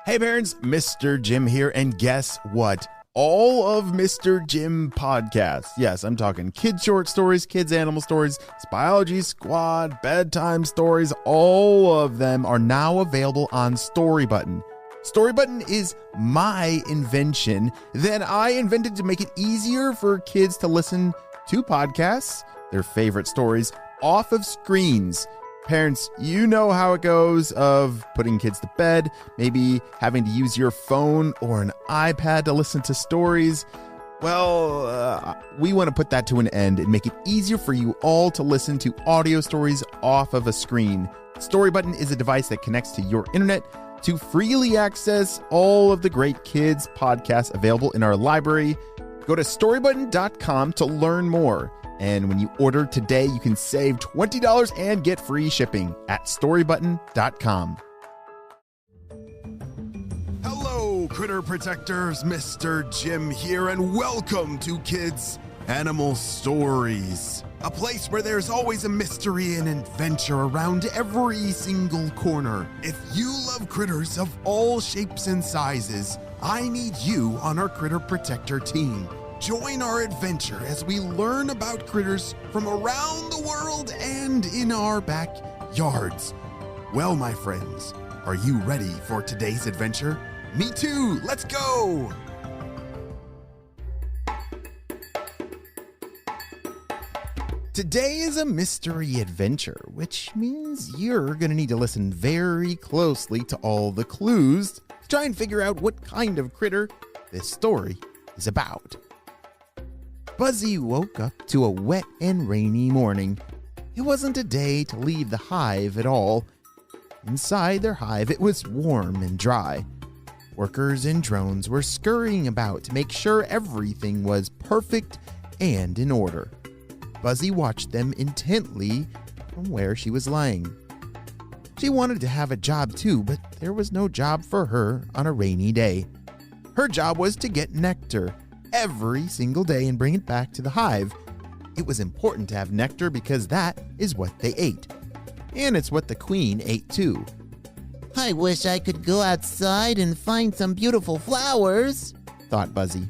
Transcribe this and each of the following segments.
Hey parents, Mr. Jim here, and guess what? All of Mr. Jim podcasts, yes, I'm talking kids short stories, kids animal stories, Biology Squad, bedtime stories, all of them are now available on Storybutton. Storybutton is my invention that I invented to make it easier for kids to listen to podcasts, their favorite stories, off of screens. Parents, you know how it goes of putting kids to bed, maybe having to use your phone or an iPad to listen to stories. Well, we want to put that to an end and make it easier for you all to listen to audio stories off of a screen. Storybutton is a device that connects to your internet to freely access all of the great kids podcasts available in our library. Go to storybutton.com to learn more. And when you order today, you can save $20 and get free shipping at storybutton.com. Hello, critter protectors. Mr. Jim here, and welcome to Kids Animal Stories, a place where there's always a mystery and adventure around every single corner. If you love critters of all shapes and sizes, I need you on our Critter Protector team. Join our adventure as we learn about critters from around the world and in our backyards. Well, my friends, are you ready for today's adventure? Me too! Let's go! Today is a mystery adventure, which means you're going to need to listen very closely to all the clues to try and figure out what kind of critter this story is about. Buzzy woke up to a wet and rainy morning. It wasn't a day to leave the hive at all. Inside their hive, it was warm and dry. Workers and drones were scurrying about to make sure everything was perfect and in order. Buzzy watched them intently from where she was lying. She wanted to have a job too, but there was no job for her on a rainy day. Her job was to get nectar every single day and bring it back to the hive. It was important to have nectar because that is what they ate. And it's what the queen ate too. I wish I could go outside and find some beautiful flowers, thought Buzzy.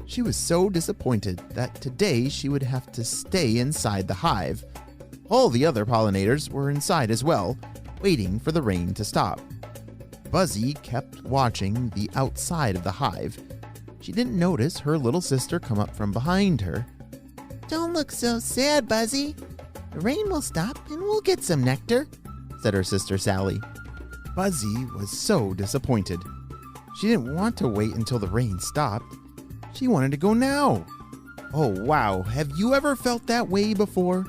She was so disappointed that today she would have to stay inside the hive. All the other pollinators were inside as well, waiting for the rain to stop. Buzzy kept watching the outside of the hive. She didn't notice her little sister come up from behind her. Don't look so sad, Buzzy. The rain will stop and we'll get some nectar, said her sister Sally. Buzzy was so disappointed. She didn't want to wait until the rain stopped. She wanted to go now. Oh, wow. Have you ever felt that way before?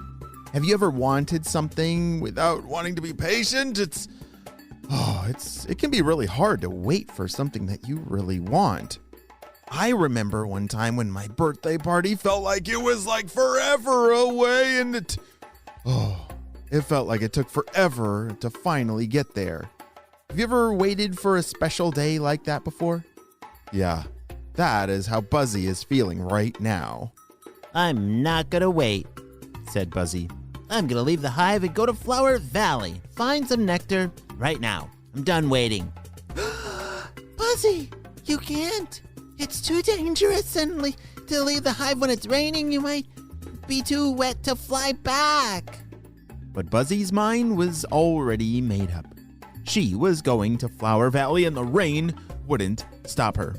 Have you ever wanted something without wanting to be patient? It can be really hard to wait for something that you really want. I remember one time when my birthday party felt like it was like forever away, and it felt like it took forever to finally get there. Have you ever waited for a special day like that before? Yeah, that is how Buzzy is feeling right now. I'm not gonna wait, said Buzzy. I'm gonna leave the hive and go to Flower Valley. Find some nectar right now. I'm done waiting. Buzzy, you can't. It's too dangerous to leave the hive when it's raining. You might be too wet to fly back. But Buzzy's mind was already made up. She was going to Flower Valley and the rain wouldn't stop her.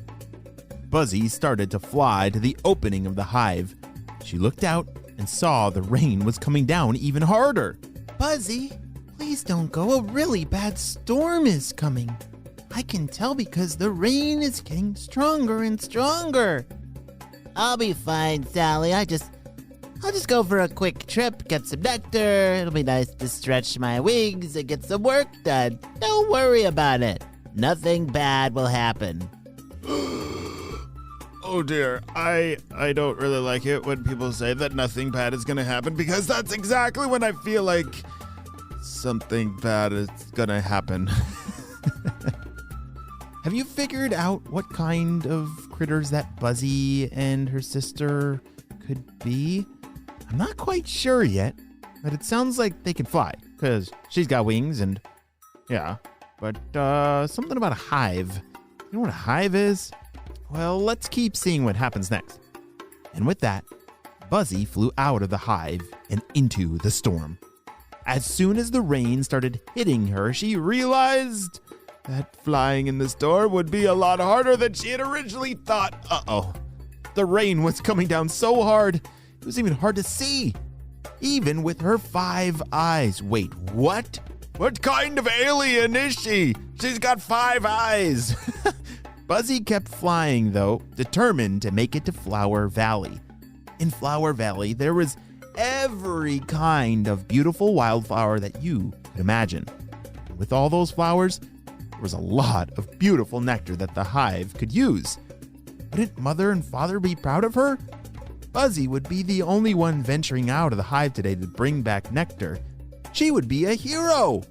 Buzzy started to fly to the opening of the hive. She looked out and saw the rain was coming down even harder. Buzzy, please don't go. A really bad storm is coming. I can tell because the rain is getting stronger and stronger. I'll be fine, Sally. I'll just go for a quick trip, get some nectar. It'll be nice to stretch my wings and get some work done. Don't worry about it. Nothing bad will happen. Oh dear, I don't really like it when people say that nothing bad is gonna happen, because that's exactly when I feel like something bad is gonna happen. Have you figured out what kind of critters that Buzzy and her sister could be? I'm not quite sure yet, but it sounds like they can fly, because she's got wings and, yeah. But something about a hive. You know what a hive is? Well, let's keep seeing what happens next. And with that, Buzzy flew out of the hive and into the storm. As soon as the rain started hitting her, she realized that flying in the storm would be a lot harder than she had originally thought. Uh-oh. The rain was coming down so hard, it was even hard to see, even with her 5 eyes. Wait, what? What kind of alien is she? She's got 5 eyes. Buzzy kept flying, though, determined to make it to Flower Valley. In Flower Valley, there was every kind of beautiful wildflower that you could imagine. With all those flowers, there was a lot of beautiful nectar that the hive could use. Wouldn't Mother and Father be proud of her? Buzzy would be the only one venturing out of the hive today to bring back nectar. She would be a hero.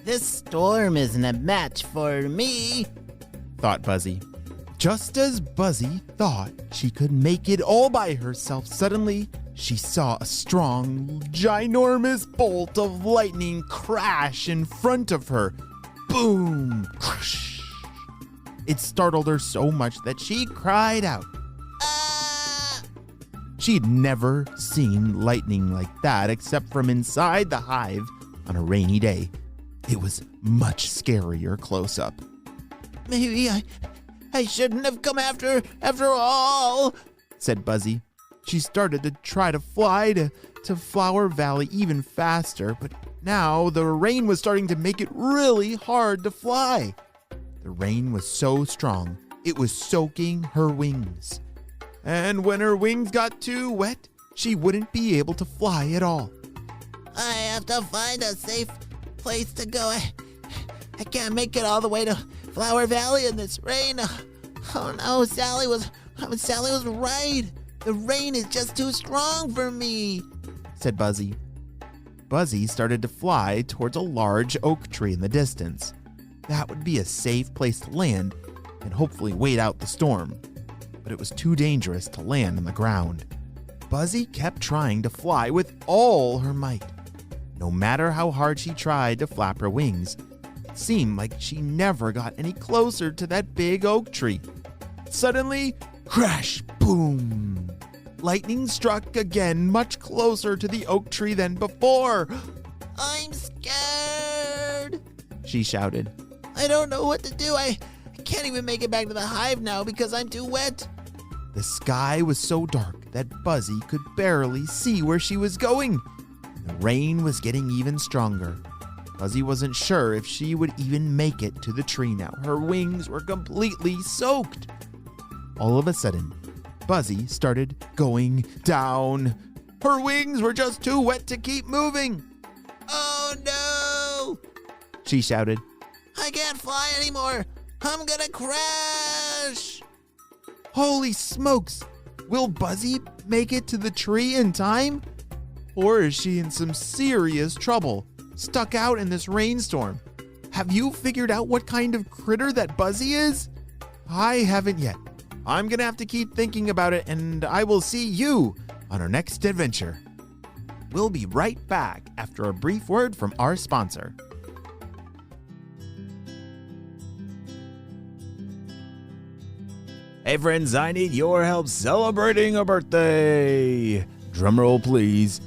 This storm isn't a match for me, thought Buzzy. Just as Buzzy thought she could make it all by herself, suddenly she saw a strong, ginormous bolt of lightning crash in front of her. Boom! Crush! It startled her so much that she cried out. Ah! She'd never seen lightning like that except from inside the hive on a rainy day. It was much scarier close up. Maybe I shouldn't have come after all, said Buzzy. She started to try to fly to Flower Valley even faster, but now the rain was starting to make it really hard to fly. The rain was so strong, it was soaking her wings. And when her wings got too wet, she wouldn't be able to fly at all. I have to find a safe place to go. I can't make it all the way to Flower Valley in this rain. Oh no, Sally was right. The rain is just too strong for me, said Buzzy. Buzzy started to fly towards a large oak tree in the distance. That would be a safe place to land and hopefully wait out the storm. But it was too dangerous to land on the ground. Buzzy kept trying to fly with all her might. No matter how hard she tried to flap her wings, it seemed like she never got any closer to that big oak tree. Suddenly, crash, boom! Lightning struck again, much closer to the oak tree than before. I'm scared, she shouted. I don't know what to do. I can't even make it back to the hive now because I'm too wet. The sky was so dark that Buzzy could barely see where she was going. The rain was getting even stronger. Buzzy wasn't sure if she would even make it to the tree now. Her wings were completely soaked. All of a sudden, Buzzy started going down. Her wings were just too wet to keep moving. Oh no! She shouted. I can't fly anymore. I'm gonna crash. Holy smokes! Will Buzzy make it to the tree in time? Or is she in some serious trouble, stuck out in this rainstorm? Have you figured out what kind of critter that Buzzy is? I haven't yet. I'm gonna have to keep thinking about it, and I will see you on our next adventure. We'll be right back after a brief word from our sponsor. Hey friends, I need your help celebrating a birthday. Drumroll please.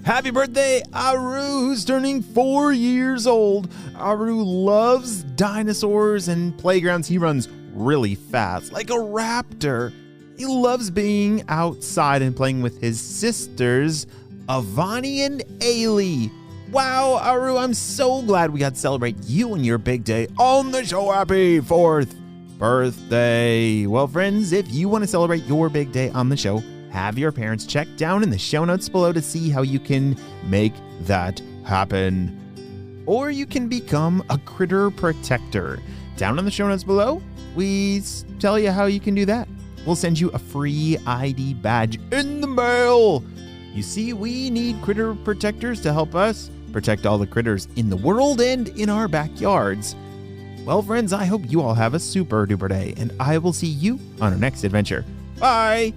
Happy birthday, Aru, who's turning 4 years old. Aru loves dinosaurs and playgrounds. He runs really fast, like a raptor. He loves being outside and playing with his sisters, Avani and Ailey. Wow, Aru, I'm so glad we got to celebrate you and your big day on the show. Happy 4th birthday. Well, friends, if you want to celebrate your big day on the show, have your parents check down in the show notes below to see how you can make that happen. Or you can become a critter protector. Down in the show notes below, we tell you how you can do that. We'll send you a free ID badge in the mail. You see, we need critter protectors to help us protect all the critters in the world and in our backyards. Well, friends, I hope you all have a super duper day, and I will see you on our next adventure. Bye!